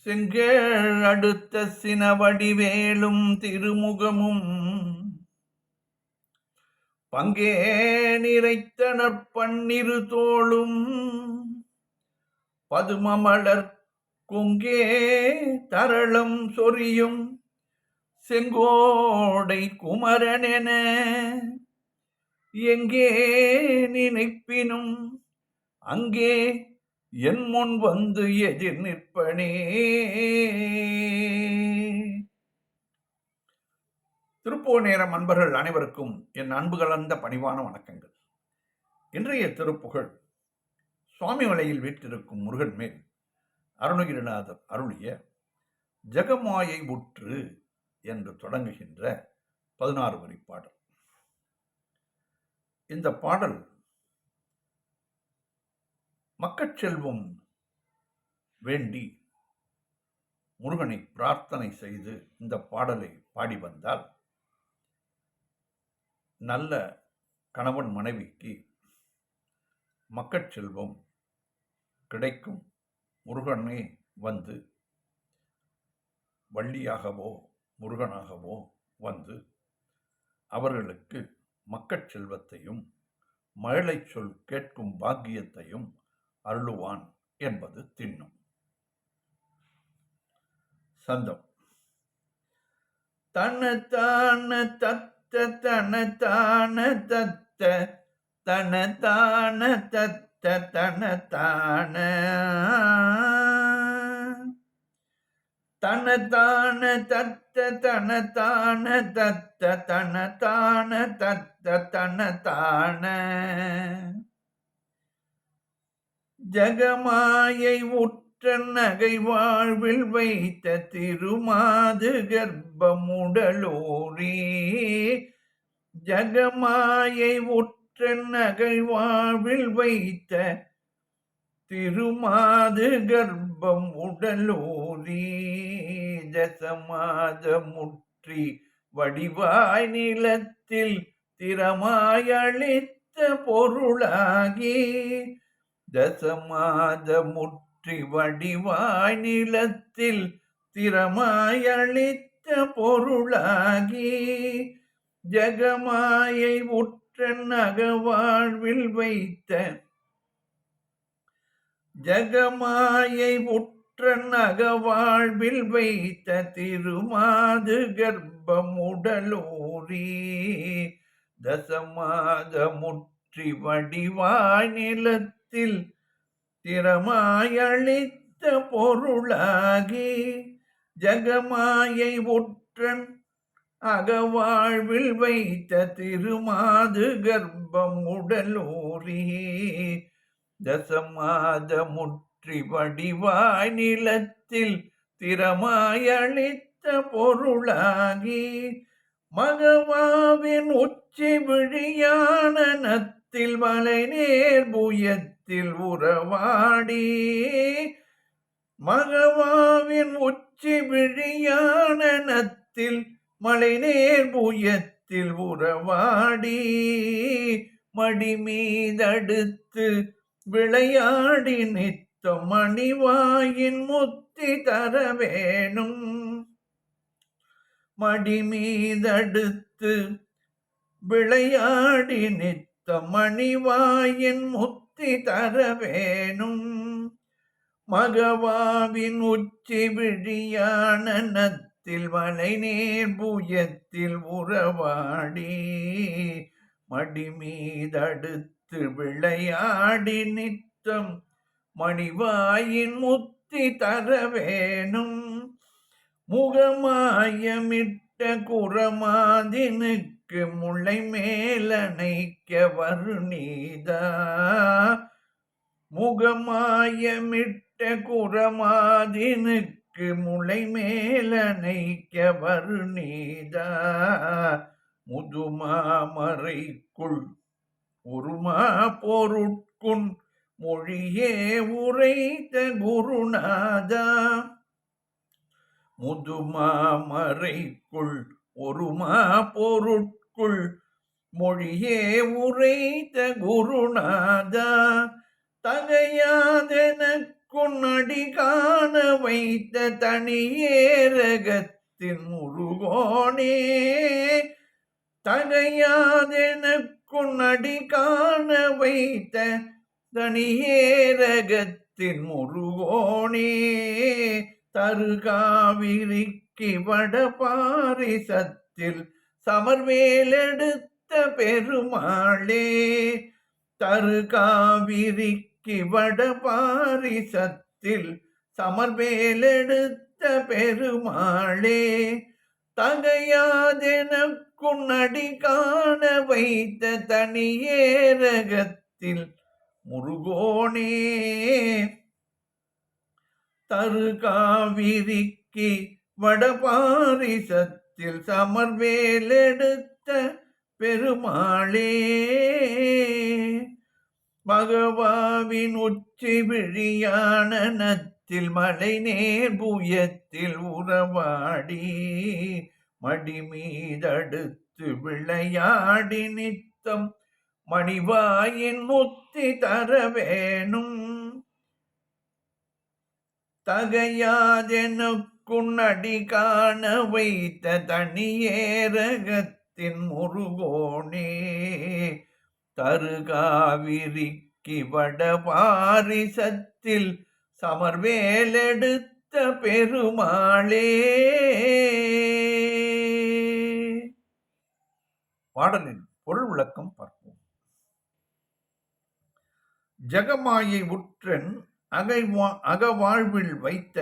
செங்கேள் அடுத்த சினவடிவேலும் திருமுகமும் பங்கே நிறைத்தனர் பன்னிரு தோளும் பதுமமலர் குங்கே தரளம் சொரியும் செங்கோடை குமரனென எங்கே நினைப்பினும் அங்கே என் முன் வந்து எதிர் நிற்பனே. திருப்போர் நேரம் அன்பர்கள் அனைவருக்கும் என் அன்பு கலந்த பணிவான வணக்கங்கள். இன்றைய திருப்புகழ் சுவாமிமலையில் வீற்றிருக்கும் முருகன் மேல் அருணகிரிநாதர் அருளிய ஜெகமாயை உற்று என்று தொடங்குகின்ற 16 வரி பாடல். இந்த பாடல் மக்கட்செல்வம் வேண்டி முருகனை பிரார்த்தனை செய்து இந்த பாடலை பாடி வந்தால் நல்ல கணவன் மனைவிக்கு மக்கட்செல்வம் கிடைக்கும். முருகனே வந்து வள்ளியாகவோ முருகனாகவோ வந்து அவர்களுக்கு மக்கட்செல்வத்தையும் மழலை சொல் கேட்கும் பாக்கியத்தையும் அருளுவான் என்பது திண்ணம். சந்தம் தனத்தான தத்த தனத்தான தத்த தனத்தான தத்த தனத்தான தனத்தான தத்த தனத்தான தத்த தனத்தான தத்த தனத்தான ஜெகமாயை உற்ற நகை வாழ்வில் வைத்த திருமாது கர்ப்பமுடலோரே. ஜெகமாயை உற்ற நகை வாழ்வில் வைத்த திருமாது கர்ப்பம் உடலோரே. தசமாத முற்றி வடிவாய் நிலத்தில் திறமாய் அளித்த பொருளாகி. தசமாத முற்றி வடிவாய் நிலத்தில் திறமாய் அளித்த பொருளாகி. ஜெகமாயை உற்ற நகவாழ்வில் வைத்த ஜெகமாயை உற்ற நகவாழ்வில் வைத்த திருமாது கர்ப்பம் உடலோரே. தசமாத முற்றி வடிவாய் நிலத்தில் திறமாய் அளித்த பொருளாகி. ஜெகமாயை உற்றன் அகவாழ்வில் வைத்த திருமாது கர்ப்பம் உடலோரே. தசமாத முற்றி வடிவாய் நிலத்தில் திறமாய் அளித்த பொருளாகி. மகவாவின் உச்சி விழியான நத்தில் மலை நேர் புயத்தில் உறவாடி. மகவாவின் உச்சி விழியான நத்தில் மலை நேர் புயத்தில் உறவாடி. மடி மீதடுத்து விளையாடி நித்தம் மணிவாயின் முத்தி தர வேணும். மடி மீதடுத்து விளையாடி நித்தம் மணிவாயின் முத்தி தர வேணும். மகவாவின் உச்சி விழியான நத்தில் மலை நேர் புயத்தில் உறவாடி. மடி மீதடுத்து விளையாடி நித்தம் மணிவாயின் முத்தி தர வேணும். முகமாயமிட்ட குரமாதினுக்கு முளை மேலணைக்க வருநீதா. முகமாயமிட்ட குரமாதினுக்கு முளை மேலணைக்க வருநீதா. முதுமாமறைக்குள் உருமா பொருட்குன் மொழியே உரைத்த குருநாதா. முதுமாமறைக்குள் ஒருமா பொருட்குள் மொழியே உரைத்த குருநாதா. தகையாதெனக்குன் அடி காண வைத்த தனியேரகத்தின் முருகோனே தகையாதெனக்குன் அடி காண வைத்த தனியேரகத்தின் முருகோனே தருகாவிரிக்கு வடபாரிசத்தில் சமர்வேலெடுத்த பெருமாளே தருகாவிரிக்கு வடபாரிசத்தில் சமர்வேலெடுத்த பெருமாளே தகையாதெனக்குன் அடி காண வைத்த தனியேரகத்தில் முருகோனே தருகாவிரிக்கு வடபாரிசத்தில் சமர்வேலெடுத்த பெருமாளே மகவாவின் உச்சி விழியானத்தில் மலை நேர் புயத்தில் உறவாடி மடி மீதடுத்து விளையாடி நித்தம் மணிவாயின் முத்தி தர வேணும் தகையாதெனக்குன் அடி காண வைத்த தனியேரகத்தின் முருகோனே தருகாவிரிக்கு வடபாரிசத்தில் சமர்வேலெடுத்த பெருமாளே. பாடலின் பொருள் விளக்கம் பார்ப்போம். ஜெகமாயை உற்றன் அகவாழ்வில் வைத்த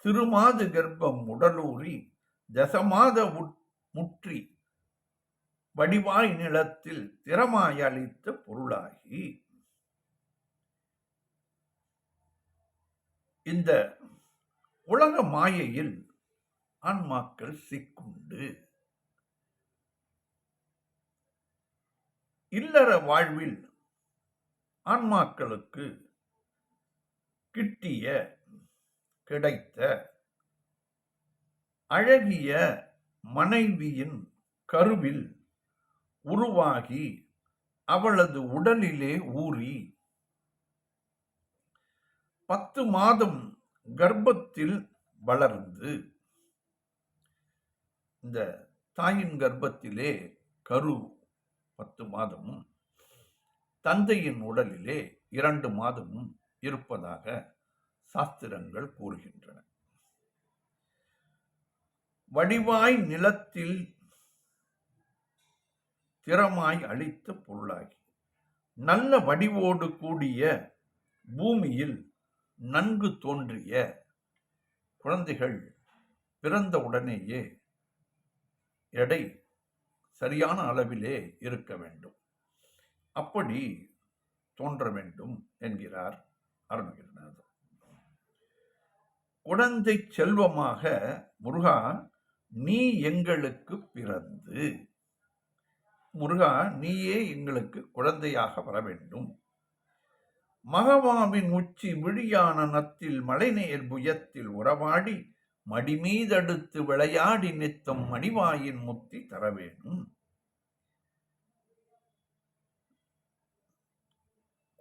திருமாது கர்ப்பம் உடலூறி தசமாத முற்றி வடிவாய் நிலத்தில் திறமாய் அளித்த பொருளாகி இந்த உலக மாயையில் ஆன்மாக்கள் சிக்குண்டு இல்லற வாழ்வில் ஆன்மாக்களுக்கு கிடைத்த அழகிய மனைவியின் கருவில் உருவாகி அவளது உடலிலே ஊறி 10 மாதம் கர்ப்பத்தில் வளர்ந்து இந்த தாயின் கர்ப்பத்திலே கரு 10 மாதமும் தந்தையின் உடலிலே 2 மாதமும் இருப்பதாக சாஸ்திரங்கள் கூறுகின்றன. வடிவாய் நிலத்தில் திறமாய் அளித்த பொருளாகி நல்ல வடிவோடு கூடிய பூமியில் நன்கு தோன்றிய குழந்தைகள் பிறந்த உடனேயே எடை சரியான அளவிலே இருக்க வேண்டும். அப்படி தோன்ற வேண்டும் என்கிறார் அருணகிரிநாதர். குழந்தை செல்வமாக முருகா நீ எங்களுக்கு பிறந்து, முருகா நீயே எங்களுக்கு குழந்தையாக வர வேண்டும். மகவாவின் உச்சி விழியான நத்தில் மலைநேர் புயத்தில் உறவாடி மடிமீதடுத்து விளையாடி நித்தம் மணிவாயின் முத்தி தர வேணும்.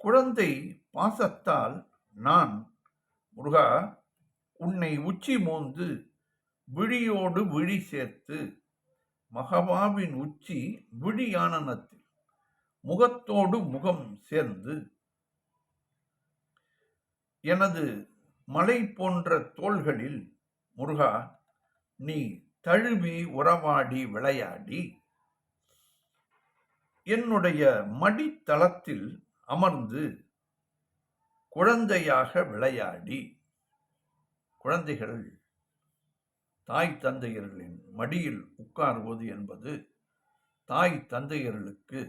குழந்தை பாசத்தால் நான் முருகா உன்னை உச்சி மோந்து விழியோடு விழி சேர்த்து மகவாவின் உச்சி விழியானத்தில் முகத்தோடு முகம் சேர்ந்து எனது மலை போன்ற தோள்களில் முருகா நீ தழுவி உறவாடி விளையாடி என்னுடைய மடித்தளத்தில் அமர்ந்து குழந்தையாக விளையாடி, குழந்தைகள் தாய் தந்தையர்களின் மடியில் உட்காருவது என்பது தாய் தந்தையர்களுக்கு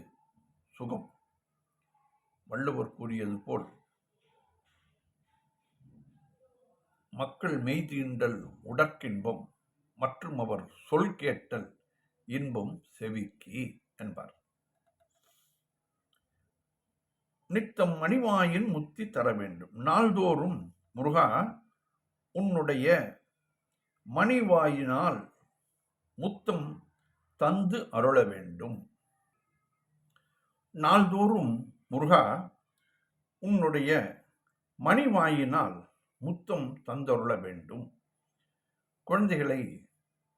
சுகம். வள்ளுவர் கூறியது போல் மக்கள் மெய்தீண்டல் உடற்கின்பம் மற்றும் அவர் சொல் கேட்டல் இன்பம் செவிக்கு என்பார். நித்தம் மணிவாயின் முத்தி தர வேண்டும். நாள்தோறும் முருகா உன்னுடைய மணிவாயினால் முத்தம் தந்து அருள வேண்டும். நாள்தோறும் முருகா உன்னுடைய மணிவாயினால் முத்தம் தந்தருள வேண்டும். குழந்தைகளை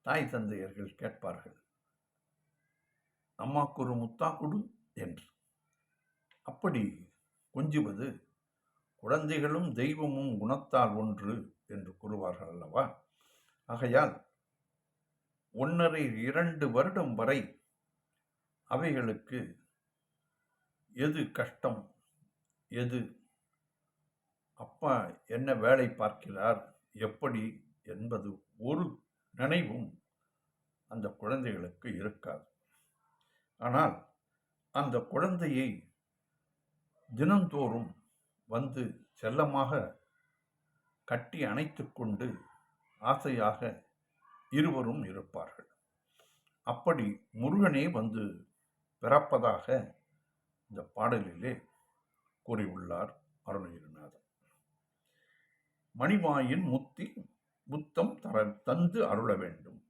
தாய் தந்தையர்கள் கேட்பார்கள், அம்மாக்கு ஒரு முத்தா கொடு என்று. அப்படி கொஞ்சுவது குழந்தைகளும் தெய்வமும் குணத்தால் ஒன்று என்று கூறுவார்கள் அல்லவா? ஆகையால் 1.5-2 வருடம் வரை அவைகளுக்கு எது கஷ்டம், எது அப்பா என்ன வேலை பார்க்கிறார், எப்படி என்பது ஒரு நினைவும் அந்த குழந்தைகளுக்கு இருக்காது. ஆனால் அந்த குழந்தையை தினந்தோறும் வந்து செல்லமாக கட்டி அணைத்து கொண்டு ஆசையாக இருவரும் இருப்பார்கள். அப்படி முருகனே வந்து பிறப்பதாக இந்த பாடலிலே கூறியுள்ளார் அருணகிரிநாதர். மணிவாயின் முத்தம் தந்து அருள வேண்டும்.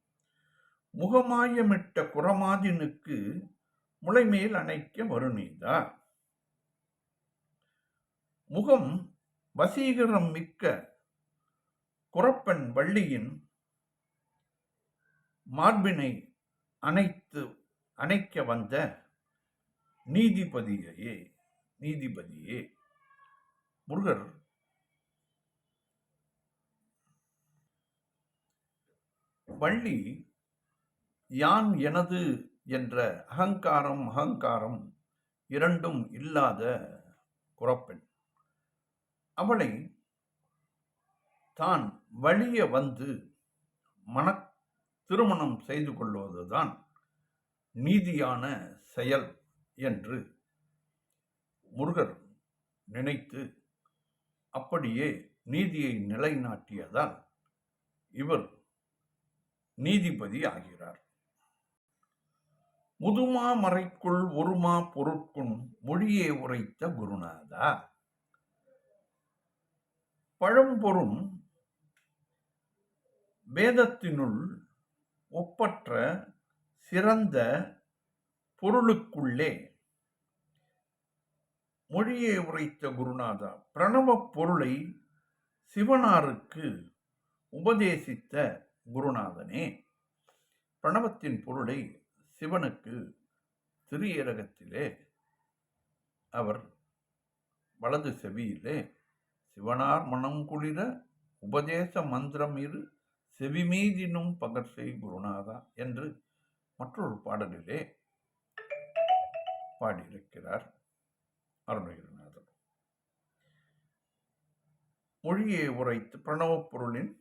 முகமாயமிட்ட குறமாதினுக்கு முளைமேல் அணைக்க வருநீதா. முகம் வசீகரம் மிக்க குறப்பெண் வள்ளியின் மார்பினை அணைக்க வந்த நீதிபதியே முருகர் வள்ளி யான் எனது என்ற அகங்காரம் இரண்டும் இல்லாத குறப்பெண். அவளை தான் வலிய வந்து திருமணம் செய்து கொள்வதுதான் நீதியான செயல் என்று முருகர் நினைத்து அப்படியே நீதியை நிலைநாட்டியதால் இவர் நீதிபதி ஆகிறார். முதுமா மறைக்குள் ஒருமா பொருட்கும் மொழியே உரைத்த குருநாதா. பழம்பொருள் வேதத்தினுள் ஒப்பற்ற சிறந்த பொருளுக்குள்ளே மொழியே உரைத்த குருநாதா. பிரணவ பொருளை சிவனாருக்கு உபதேசித்த குருநாதனே. பிரணவத்தின் பொருளை சிவனுக்கு திரியரகத்திலே அவர் வலது செவியிலே சிவனார் மனம் குளிர உபதேச மந்திரம் இரு செவிமீதினும் பகர்செய் குருநாதா என்று மற்றொரு பாடலிலே பாடியிருக்கிறார் அருணகிரிநாதர். மொழியை உரைத்து பிரணவப் பொருளின்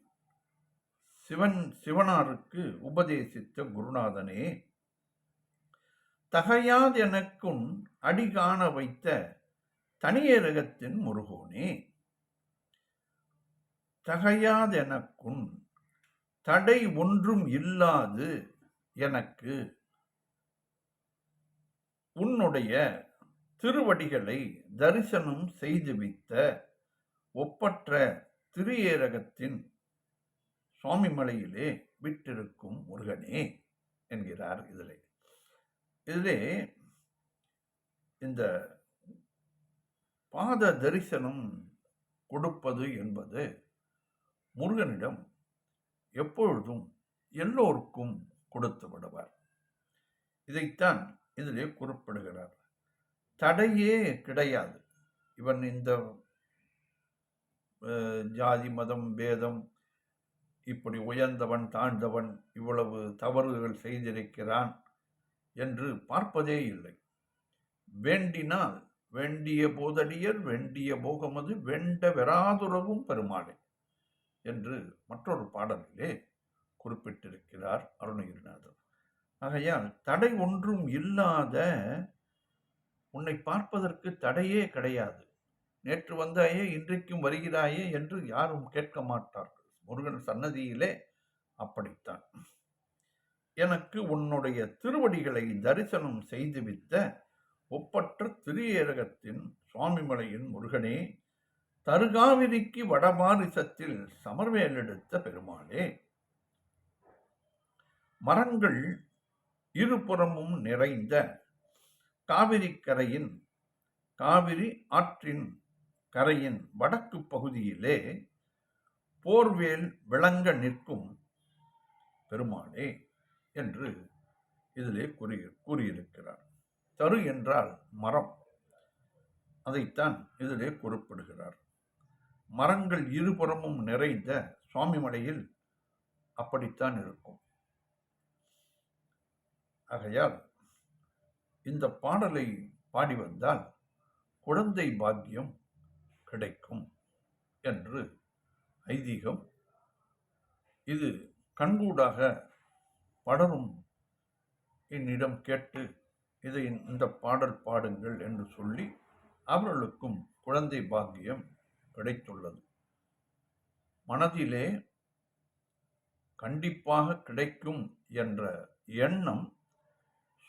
சிவனாருக்கு உபதேசித்த குருநாதனே. தகையாதெனக்குன் அடிகாண வைத்த தனியரகத்தின் முருகோனே. தகையாதெனக்குன் தடை ஒன்றும் இல்லாது எனக்கு உன்னுடைய திருவடிகளை தரிசனம் செய்துவித்த ஒப்பற்ற திரியேரகத்தின் சுவாமிமலையிலே விட்டிருக்கும் முருகனே என்கிறார். இதிலே இந்த பாத தரிசனம் கொடுப்பது என்பது முருகனிடம் எப்பொழுதும் எல்லோருக்கும் கொடுத்து விடுவார். இதைத்தான் இதிலே குறிப்பிடுகிறார். தடையே கிடையாது. இவன் இந்த ஜாதி மதம் பேதம், இப்படி உயர்ந்தவன் தாழ்ந்தவன், இவ்வளவு தவறுகள் செய்திருக்கிறான் என்று பார்ப்பதே இல்லை. வேண்டினால் வேண்டிய போதடியர் வேண்டிய போகமது வெண்ட வெறாதுறவும் பெருமாளே என்று மற்றொரு பாடலிலே குறிப்பிட்டிருக்கிறார் அருணகிரிநாதர். ஆகையால் தடை ஒன்றும் இல்லாத உன்னை பார்ப்பதற்கு தடையே கிடையாது. நேற்று வந்தாயே இன்றைக்கும் வருகிறாயே என்று யாரும் கேட்க மாட்டார்கள். முருகன் சன்னதியிலே அப்படித்தான். எனக்கு உன்னுடைய திருவடிகளை தரிசனம் செய்துவித்த ஒப்பற்ற திரியேரகத்தின் சுவாமிமலையின் முருகனே, தருகாவிரிக்கு வடமாரிசத்தில் சமர்வேலெடுத்த பெருமாளே. மரங்கள் இருபுறமும் நிறைந்த காவிரி ஆற்றின் கரையின் வடக்கு பகுதியிலே போர்வேல் விளங்க நிற்கும் பெருமாளே என்று இதிலே கூறியிருக்கிறார். தரு என்றால் மரம், அதைத்தான் இதிலே குறிப்பிடுகிறார். மரங்கள் இருபுறமும் நிறைந்த சுவாமிமலையில் அப்படித்தான் இருக்கும். ஆகையால் இந்த பாடலை பாடி வந்தால் குழந்தை பாக்கியம் கிடைக்கும் என்று ஐதீகம். இது கண்கூடாக பலரும் என்னிடம் கேட்டு இந்த பாடல் பாடுங்கள் என்று சொல்லி அவர்களுக்கும் குழந்தை பாக்கியம் கிடைத்துள்ளது. மனதிலே கண்டிப்பாக கிடைக்கும் என்ற எண்ணம்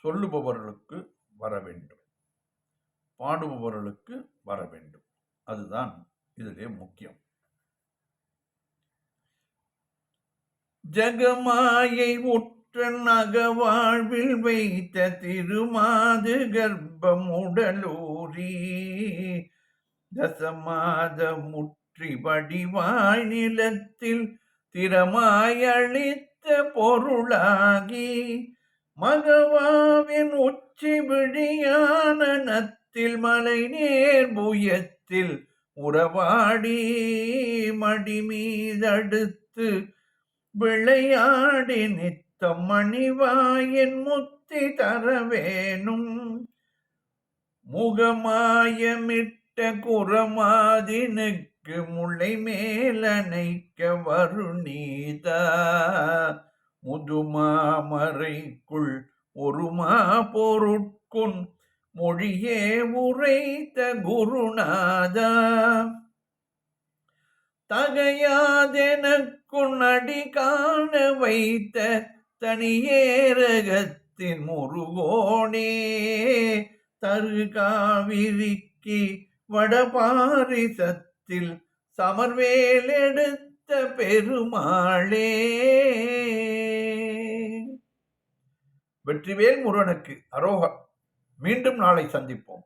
சொல்லுபவர்களுக்கு வர வேண்டும், பாடுபவர்களுக்கு வர வேண்டும். அதுதான் இதிலே முக்கியம். ஜகமாயை உற்ற நகவாழ்வில் வைத்த திருமாது கர்ப்பம் உடலூரி தசமாத முற்றி வடிவாய் நிலத்தில் திறமாய் அளித்த பொருளாகி மகவாவின் உச்சி விழியான நத்தில் மலை நேர் புயத்தில் உறவாடி மடி மீதடுத்து விளையாடி நித்தம் மணிவாயின் முத்தி தரவேனும் முகமாயமிட்ட குரமாதினுக்கு முளை மேலனைக்க வருநீதா முதுமாமறைக்குள் ஒருமா பொருட்குன் மொழியே உரைத்த குருநாதா தகையாதெனக்குன் அடி காண வைத்த தனியேரகத்தின் முருகோனே தரு காவிரிக்கு வடபாரிசத்தில் சமர்வேல் எடுத்த பெருமாளே. வெற்றிவேல் முருகனுக்கு அரோகர். மீண்டும் நாளை சந்திப்போம்.